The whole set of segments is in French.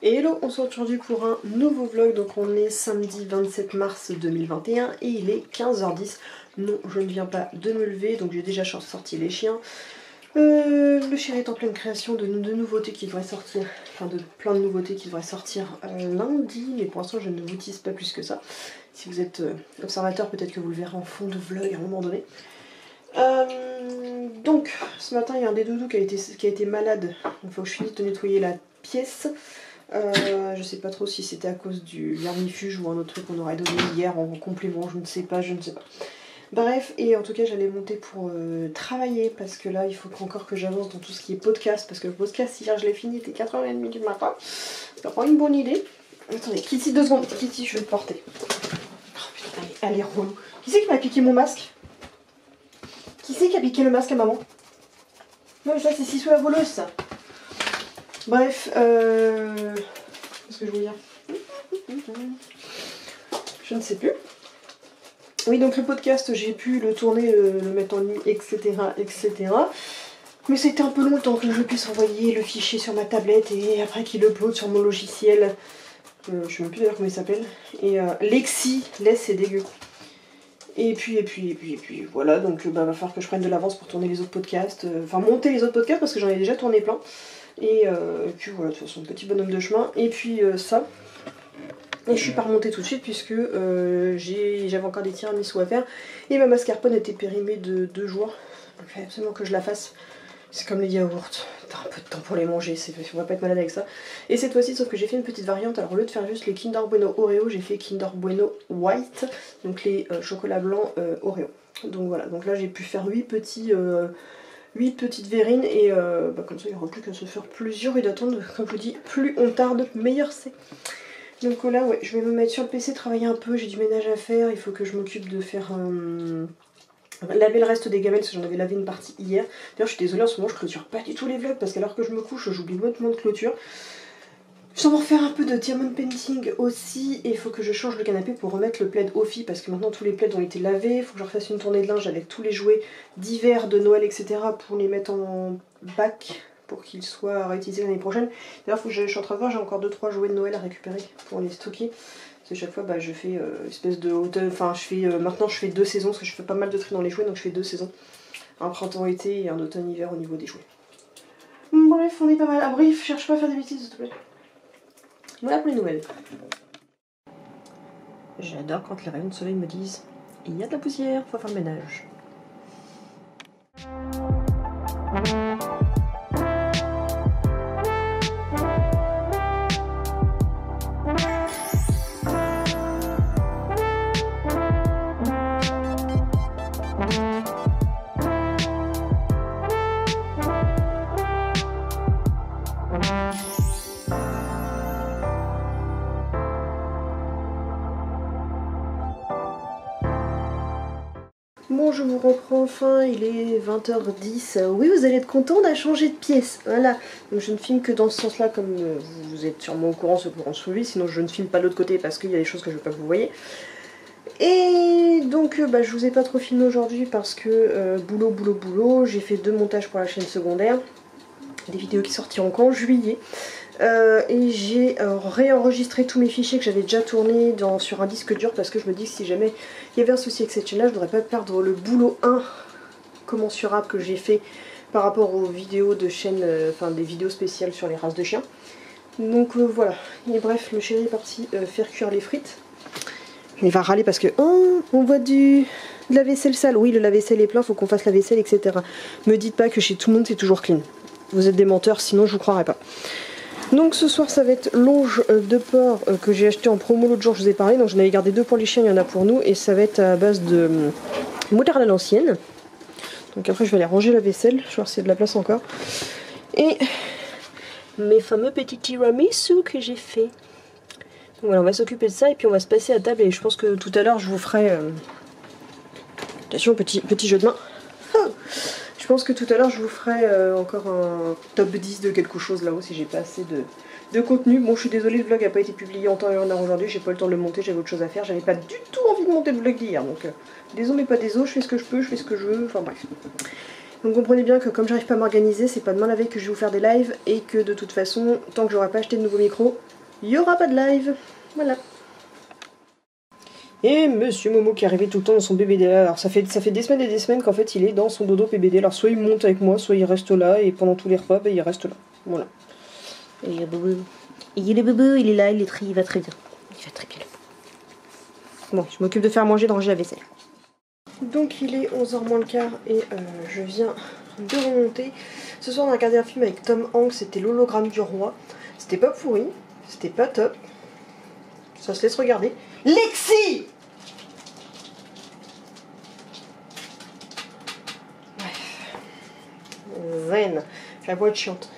Hello, on se retrouve aujourd'hui pour un nouveau vlog. Donc on est samedi 27 mars 2021 et il est 15h10. Non, je ne viens pas de me lever, donc j'ai déjà sorti les chiens. Le chéri est en pleine création de nouveautés qui devraient sortir, enfin de plein de nouveautés qui devraient sortir lundi, mais pour l'instant je ne vous tease pas plus que ça. Si vous êtes observateur, peut-être que vous le verrez en fond de vlog à un moment donné. Donc ce matin il y a un des doudous qui a été malade, il faut que je finisse de nettoyer la pièce. Je sais pas trop si c'était à cause du vermifuge ou un autre truc qu'on aurait donné hier en complément, je ne sais pas. Bref, et en tout cas j'allais monter pour travailler parce que là il faut encore que j'avance dans tout ce qui est podcast, parce que le podcast hier je l'ai fini, il était 4h30 du matin, c'est pas une bonne idée. Attendez, Kitty 2 secondes, Kitty je vais te porter. Oh putain, elle est relou. Qui c'est qui m'a piqué mon masque? Qui c'est qui a piqué le masque à maman? Non mais ça c'est Sissou la voleuse ça. Bref, qu'est-ce que je voulais dire? Je ne sais plus. Oui, donc le podcast, j'ai pu le tourner, le mettre en ligne, etc. Mais c'était un peu long le temps que je puisse envoyer le fichier sur ma tablette et après qu'il upload sur mon logiciel. Je sais même plus d'ailleurs comment il s'appelle. Et Lexi, laisse, c'est dégueu. Et puis voilà, donc va falloir que je prenne de l'avance pour tourner les autres podcasts. Enfin, monter les autres podcasts parce que j'en ai déjà tourné plein. Et puis voilà, de toute façon, petit bonhomme de chemin. Et puis ça. Et je suis pas remontée tout de suite puisque j'avais encore des tiramisu à faire. Et ma mascarpone était périmée de 2 jours. Donc il fallait absolument que je la fasse. C'est comme les yaourts. T'as un peu de temps pour les manger, on va pas être malade avec ça. Et cette fois-ci, sauf que j'ai fait une petite variante. Alors au lieu de faire juste les Kinder Bueno Oreo, j'ai fait Kinder Bueno White. Donc les chocolats blancs Oreo. Donc voilà, donc là j'ai pu faire 8 petites verrines et comme ça il n'y aura plus qu'à se faire plusieurs et d'attendre, comme je vous dis, plus on tarde, meilleur c'est. Donc là ouais, je vais me mettre sur le PC, travailler un peu, j'ai du ménage à faire, il faut que je m'occupe de faire laver le reste des gamelles parce que j'en avais lavé une partie hier. D'ailleurs je suis désolée, en ce moment je clôture pas du tout les vlogs parce qu'alors que je me couche j'oublie complètement de clôture. Je vais en refaire un peu de diamond painting aussi et il faut que je change le canapé pour remettre le plaid au fil parce que maintenant tous les plaids ont été lavés. Il faut que je refasse une tournée de linge avec tous les jouets d'hiver, de Noël, etc. pour les mettre en bac pour qu'ils soient réutilisés l'année prochaine. D'ailleurs, je suis en train de voir, j'ai encore 2-3 jouets de Noël à récupérer pour les stocker. Parce que chaque fois, je fais espèce de automne. Enfin, maintenant je fais 2 saisons parce que je fais pas mal de tri dans les jouets, donc je fais 2 saisons. Un printemps-été et un automne-hiver au niveau des jouets. Bref, on est pas mal. Ah, bref, cherche pas à faire des bêtises, s'il te plaît. Voilà pour les nouvelles. J'adore quand les rayons de soleil me disent il y a de la poussière, faut faire le ménage. Bon, je vous reprends enfin, il est 20h10. Oui, vous allez être content, on a changé de pièce. Voilà. Donc je ne filme que dans ce sens-là, comme vous êtes sûrement au courant, ceux qui auront suivi. Sinon, je ne filme pas de l'autre côté parce qu'il y a des choses que je ne veux pas que vous voyez. Et donc, je vous ai pas trop filmé aujourd'hui parce que boulot. J'ai fait 2 montages pour la chaîne secondaire. Des vidéos qui sortiront qu'en juillet. Et j'ai réenregistré tous mes fichiers que j'avais déjà tournés sur un disque dur parce que je me dis que si jamais il y avait un souci avec cette chaîne là je ne voudrais pas perdre le boulot incommensurable que j'ai fait par rapport aux vidéos de chaîne, enfin des vidéos spéciales sur les races de chiens. Donc voilà, et bref, le chéri est parti faire cuire les frites. Il va râler parce que on voit de la vaisselle sale. Oui, le lave-vaisselle est plein, faut qu'on fasse la vaisselle, etc. Me dites pas que chez tout le monde c'est toujours clean. Vous êtes des menteurs, sinon je vous croirais pas. Donc ce soir ça va être longe de porc que j'ai acheté en promo l'autre jour, je vous ai parlé. Donc j'en avais gardé 2 pour les chiens, il y en a pour nous. Et ça va être à base de moutarde à l'ancienne. Donc après je vais aller ranger la vaisselle, je vais voir s'il y a de la place encore. Et mes fameux petits tiramisu que j'ai fait. Donc voilà, on va s'occuper de ça et puis on va se passer à table. Et je pense que tout à l'heure je vous ferai... Attention, petit jeu de main. Je pense que tout à l'heure je vous ferai encore un top 10 de quelque chose là-haut si j'ai pas assez de contenu. Bon, je suis désolée, le vlog n'a pas été publié en temps et en heure aujourd'hui, j'ai pas eu le temps de le monter, j'avais autre chose à faire, j'avais pas du tout envie de monter le vlog d'hier. Donc désolé mais pas désolé, je fais ce que je peux, je fais ce que je veux, enfin bref. Donc comprenez bien que comme j'arrive pas à m'organiser, c'est pas demain la veille que je vais vous faire des lives et que de toute façon, tant que j'aurai pas acheté de nouveaux micros, il n'y aura pas de live. Voilà. Et Monsieur Momo qui est arrivé tout le temps dans son BBD. Alors ça fait des semaines et des semaines qu'en fait il est dans son dodo PBD. Alors soit il monte avec moi, soit il reste là, et pendant tous les repas, il reste là. Voilà. Et il est bobo. Il est bobo, il est là, il va très bien. Il va très bien. Bon, je m'occupe de faire manger, de ranger la vaisselle. Donc il est 11h moins le quart et je viens de remonter. Ce soir on a regardé un film avec Tom Hanks, c'était l'hologramme du roi. C'était pas pourri, c'était pas top. Ça se laisse regarder. Lexi! Bref. Zen. La voix est chiante.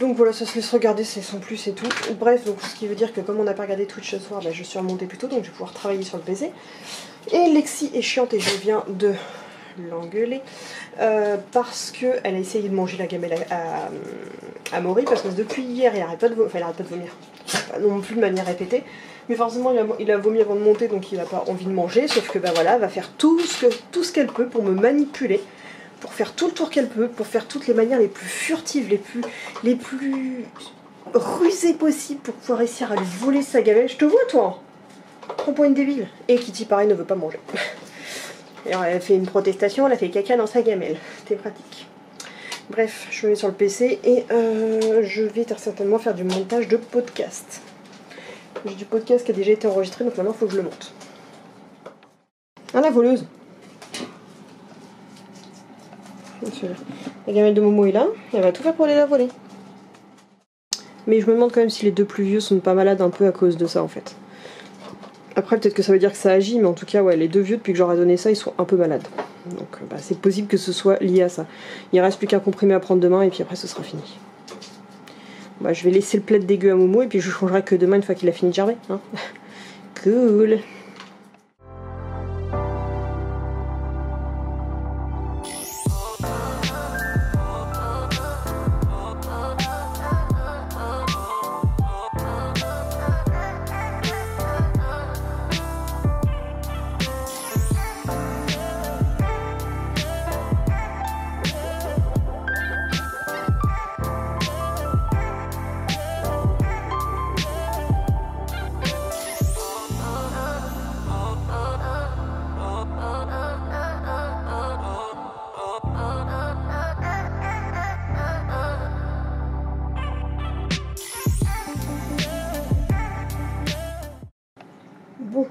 Donc voilà, ça se laisse regarder, c'est sans plus et tout. Bref, donc ce qui veut dire que comme on n'a pas regardé Twitch ce soir, bah, je suis remontée plus tôt, donc je vais pouvoir travailler sur le PC. Et Lexi est chiante et je viens de l'engueuler parce qu'elle a essayé de manger la gamelle à Maury, parce que depuis hier il arrête pas de vomir, pas non plus de manière répétée, mais forcément il a vomi avant de monter, donc il n'a pas envie de manger, sauf que bah voilà, elle va faire tout ce qu'elle peut pour me manipuler, pour faire tout le tour qu'elle peut, pour faire toutes les manières les plus furtives, les plus rusées possibles pour pouvoir réussir à lui voler sa gamelle. Je te vois toi, prends pour une débile. Et Kitty pareil ne veut pas manger. Alors, elle a fait une protestation, elle a fait caca dans sa gamelle. C'était pratique. Bref, je me mets sur le PC et je vais très certainement faire du montage de podcast. J'ai du podcast qui a déjà été enregistré, donc maintenant il faut que je le monte. Ah, la voleuse. La gamelle de Momo est là, elle va tout faire pour aller la voler. Mais je me demande quand même si les deux plus vieux sont pas malades un peu à cause de ça en fait. Après peut-être que ça veut dire que ça agit, mais en tout cas ouais, les deux vieux depuis que j'aurais donné ça ils sont un peu malades. Donc bah, c'est possible que ce soit lié à ça. Il reste plus qu'un comprimé à prendre demain et puis après ce sera fini. Bah, je vais laisser le plaid dégueu à Momo et puis je changerai que demain une fois qu'il a fini de gerber. Hein. Cool. Bon,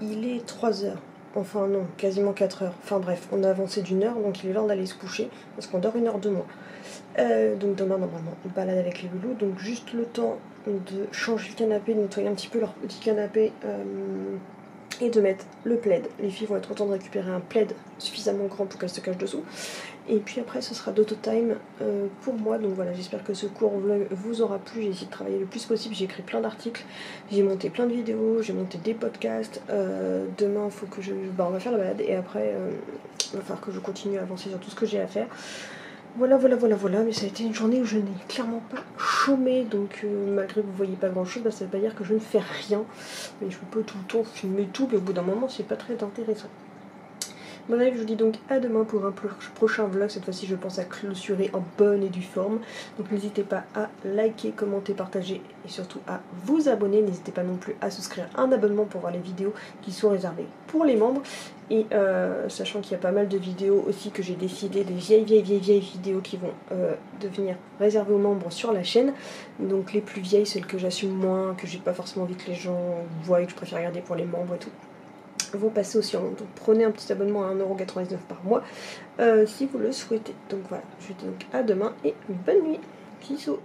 il est 3h, enfin non, quasiment 4h, enfin bref, on a avancé d'1 heure, donc il est l'heure d'aller se coucher, parce qu'on dort 1 heure de moins. Donc demain, normalement, on balade avec les loulous, donc juste le temps de changer le canapé, de nettoyer un petit peu leur petit canapé, et de mettre le plaid. Les filles vont être contentes de récupérer un plaid suffisamment grand pour qu'elles se cachent dessous. Et puis après ce sera d'auto time pour moi, donc voilà, j'espère que ce court vlog vous aura plu. J'ai essayé de travailler le plus possible, j'ai écrit plein d'articles, j'ai monté plein de vidéos, j'ai monté des podcasts. Demain faut que on va faire la balade et après il va falloir que je continue à avancer sur tout ce que j'ai à faire. Voilà, mais ça a été une journée où je n'ai clairement pas chômé, donc malgré que vous voyez pas grand chose, bah, ça veut pas dire que je ne fais rien, mais je peux tout le temps filmer tout, mais au bout d'un moment c'est pas très intéressant. Bref, je vous dis donc à demain pour un prochain vlog. Cette fois-ci, je pense à clôturer en bonne et due forme. Donc n'hésitez pas à liker, commenter, partager et surtout à vous abonner. N'hésitez pas non plus à souscrire un abonnement pour voir les vidéos qui sont réservées pour les membres. Et sachant qu'il y a pas mal de vidéos aussi que j'ai décidé, des vieilles vidéos qui vont devenir réservées aux membres sur la chaîne. Donc les plus vieilles, celles que j'assume moins, que j'ai pas forcément envie que les gens voient et que je préfère regarder pour les membres et tout, vont passer aussi en nombre. Donc prenez un petit abonnement à 1,99 € par mois si vous le souhaitez. Donc voilà, je vous dis donc à demain et bonne nuit. Bisous.